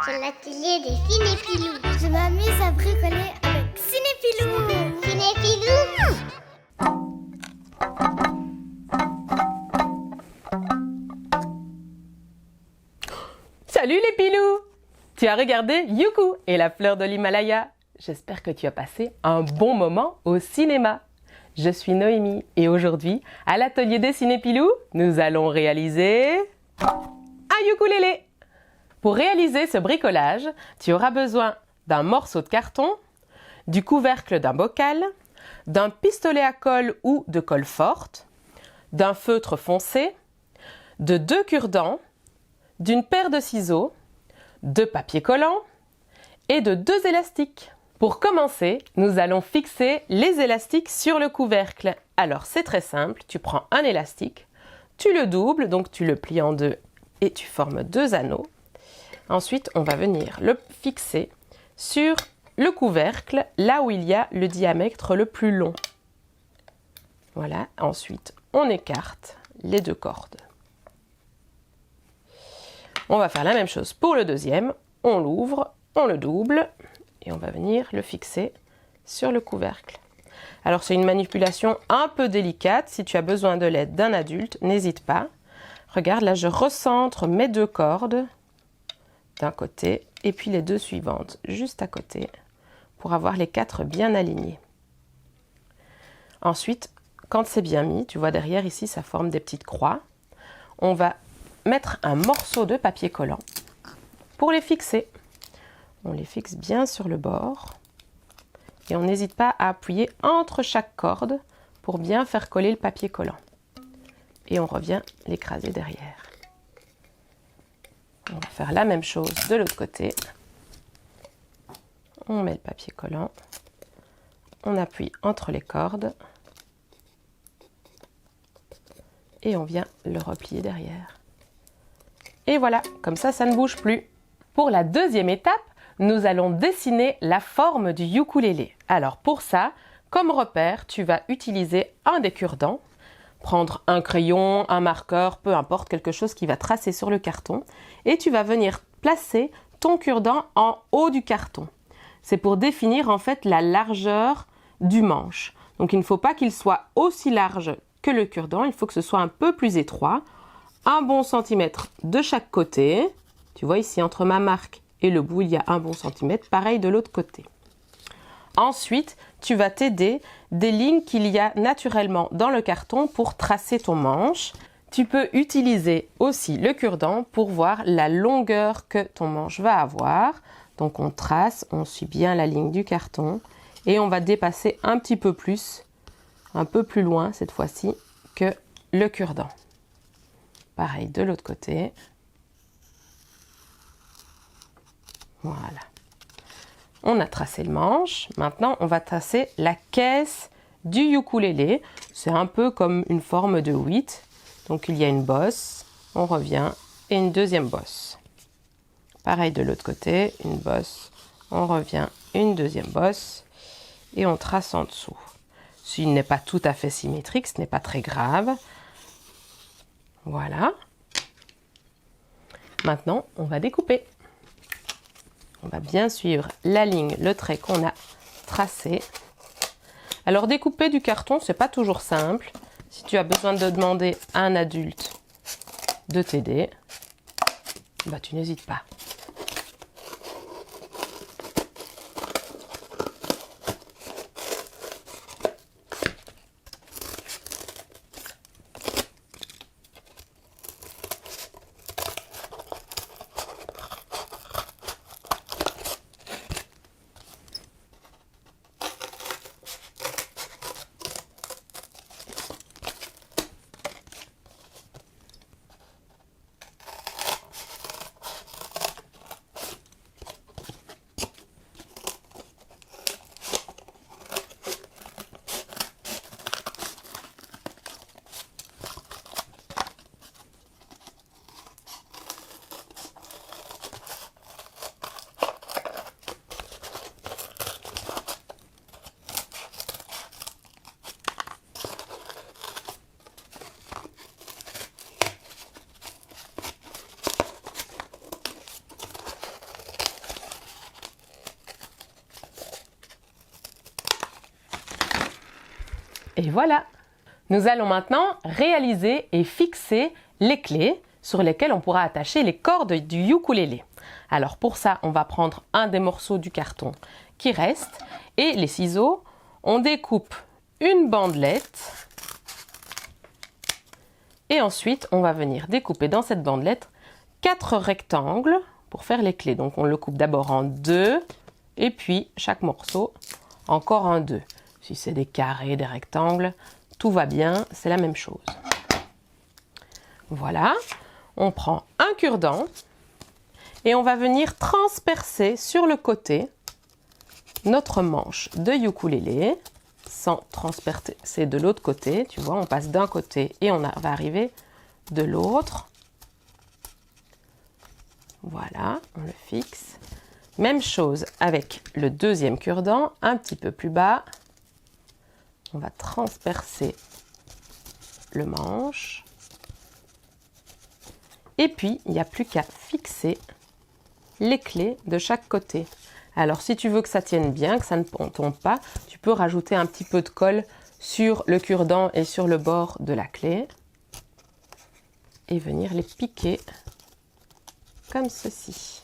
C'est l'atelier des cinépilous. Je m'amuse à bricoler avec Cinépilou. Cinépilous. Salut les pilous! Tu as regardé Youcou et la fleur de l'Himalaya. J'espère que tu as passé un bon moment au cinéma. Je suis Noémie et aujourd'hui, à l'atelier des cinépilous, nous allons réaliser un ukulélé. Pour réaliser ce bricolage, tu auras besoin d'un morceau de carton, du couvercle d'un bocal, d'un pistolet à colle ou de colle forte, d'un feutre foncé, de 2 cure-dents, d'une paire de ciseaux, de papier collant et de 2 élastiques. Pour commencer, nous allons fixer les élastiques sur le couvercle. Alors c'est très simple, tu prends un élastique, tu le doubles, donc tu le plies en deux et tu formes 2 anneaux. Ensuite, on va venir le fixer sur le couvercle, là où il y a le diamètre le plus long. Voilà, ensuite on écarte les 2 cordes. On va faire la même chose pour le deuxième, on l'ouvre, on le double et on va venir le fixer sur le couvercle. Alors c'est une manipulation un peu délicate, si tu as besoin de l'aide d'un adulte, n'hésite pas. Regarde, là je recentre mes 2 cordes d'un côté et puis les 2 suivantes juste à côté pour avoir les 4 bien alignés. Ensuite, quand c'est bien mis, tu vois derrière ici ça forme des petites croix, on va mettre un morceau de papier collant pour les fixer. On les fixe bien sur le bord et on n'hésite pas à appuyer entre chaque corde pour bien faire coller le papier collant. Et on revient l'écraser derrière. On va faire la même chose de l'autre côté. On met le papier collant, on appuie entre les cordes et on vient le replier derrière. Et voilà, comme ça ne bouge plus. Pour la deuxième étape, nous allons dessiner la forme du ukulélé. Alors pour ça, comme repère, tu vas utiliser un des cure-dents, prendre un crayon, un marqueur, peu importe, quelque chose qui va tracer sur le carton, et tu vas venir placer ton cure-dent en haut du carton. C'est pour définir en fait la largeur du manche. Donc il ne faut pas qu'il soit aussi large que le cure-dent, il faut que ce soit un peu plus étroit. Un bon centimètre de chaque côté. Tu vois ici entre ma marque et le bout il y a un bon centimètre, pareil de l'autre côté. Ensuite, tu vas t'aider des lignes qu'il y a naturellement dans le carton pour tracer ton manche. Tu peux utiliser aussi le cure-dent pour voir la longueur que ton manche va avoir. Donc on trace, on suit bien la ligne du carton et on va dépasser un petit peu plus loin cette fois-ci que le cure-dent. Pareil de l'autre côté. Voilà. On a tracé le manche. Maintenant, on va tracer la caisse du ukulélé. C'est un peu comme une forme de 8. Donc, il y a une bosse. On revient. Et une deuxième bosse. Pareil de l'autre côté. Une bosse. On revient. Une deuxième bosse. Et on trace en dessous. S'il n'est pas tout à fait symétrique, ce n'est pas très grave. Voilà. Maintenant, on va découper. On va bien suivre la ligne, le trait qu'on a tracé. Alors, découper du carton, c'est pas toujours simple. Si tu as besoin de demander à un adulte de t'aider, bah, tu n'hésites pas. Et voilà! Nous allons maintenant réaliser et fixer les clés sur lesquelles on pourra attacher les cordes du ukulélé. Alors pour ça, on va prendre un des morceaux du carton qui reste et les ciseaux, on découpe une bandelette et ensuite on va venir découper dans cette bandelette 4 rectangles pour faire les clés. Donc on le coupe d'abord en 2 et puis chaque morceau encore en 2. Si c'est des carrés, des rectangles, tout va bien, c'est la même chose. Voilà, on prend un cure-dent et on va venir transpercer sur le côté notre manche de ukulélé sans transpercer de l'autre côté. Tu vois, on passe d'un côté et on va arriver de l'autre. Voilà, on le fixe. Même chose avec le deuxième cure-dent, un petit peu plus bas. On va transpercer le manche. Et puis, il n'y a plus qu'à fixer les clés de chaque côté. Alors, si tu veux que ça tienne bien, que ça ne tombe pas, tu peux rajouter un petit peu de colle sur le cure-dent et sur le bord de la clé. Et venir les piquer comme ceci.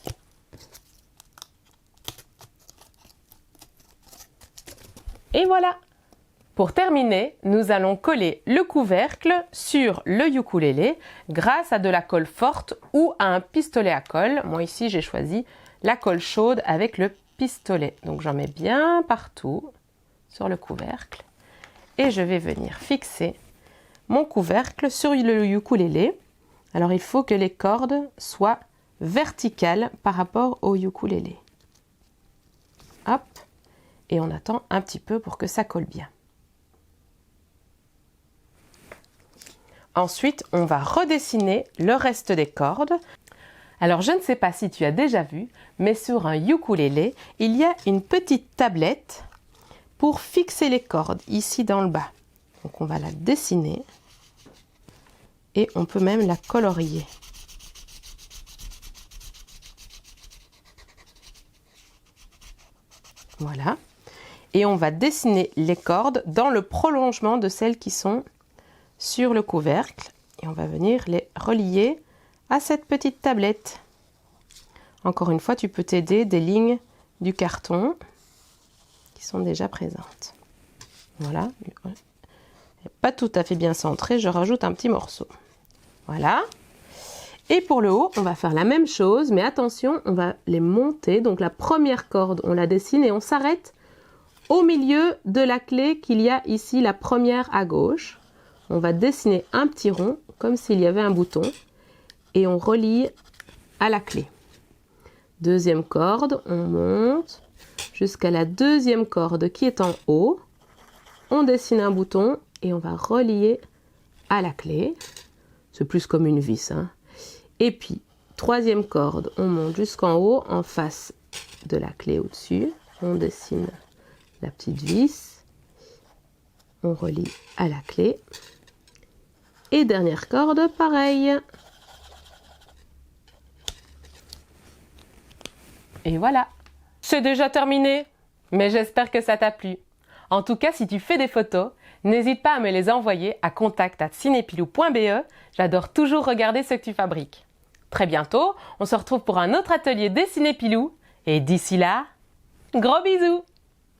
Et voilà! Pour terminer, nous allons coller le couvercle sur le ukulélé grâce à de la colle forte ou à un pistolet à colle. Moi ici, j'ai choisi la colle chaude avec le pistolet. Donc j'en mets bien partout sur le couvercle et je vais venir fixer mon couvercle sur le ukulélé. Alors il faut que les cordes soient verticales par rapport au ukulélé. Hop, et on attend un petit peu pour que ça colle bien. Ensuite, on va redessiner le reste des cordes. Alors, je ne sais pas si tu as déjà vu, mais sur un ukulélé, il y a une petite tablette pour fixer les cordes, ici dans le bas. Donc, on va la dessiner et on peut même la colorier. Voilà. Et on va dessiner les cordes dans le prolongement de celles qui sont sur le couvercle et on va venir les relier à cette petite tablette. Encore une fois, tu peux t'aider des lignes du carton qui sont déjà présentes. Voilà, pas tout à fait bien centré, je rajoute un petit morceau. Voilà. Et pour le haut, on va faire la même chose, mais attention, on va les monter. Donc la première corde, on la dessine et on s'arrête au milieu de la clé qu'il y a ici, la première à gauche. On va dessiner un petit rond, comme s'il y avait un bouton, et on relie à la clé. Deuxième corde, on monte jusqu'à la deuxième corde qui est en haut. On dessine un bouton et on va relier à la clé. C'est plus comme une vis, hein. Et puis, troisième corde, on monte jusqu'en haut, en face de la clé au-dessus. On dessine la petite vis. On relie à la clé. Et dernière corde, pareil. Et voilà. C'est déjà terminé, mais j'espère que ça t'a plu. En tout cas, si tu fais des photos, n'hésite pas à me les envoyer à contact@cinepilou.be. J'adore toujours regarder ce que tu fabriques. Très bientôt, on se retrouve pour un autre atelier des Cinépilou. Et d'ici là, gros bisous!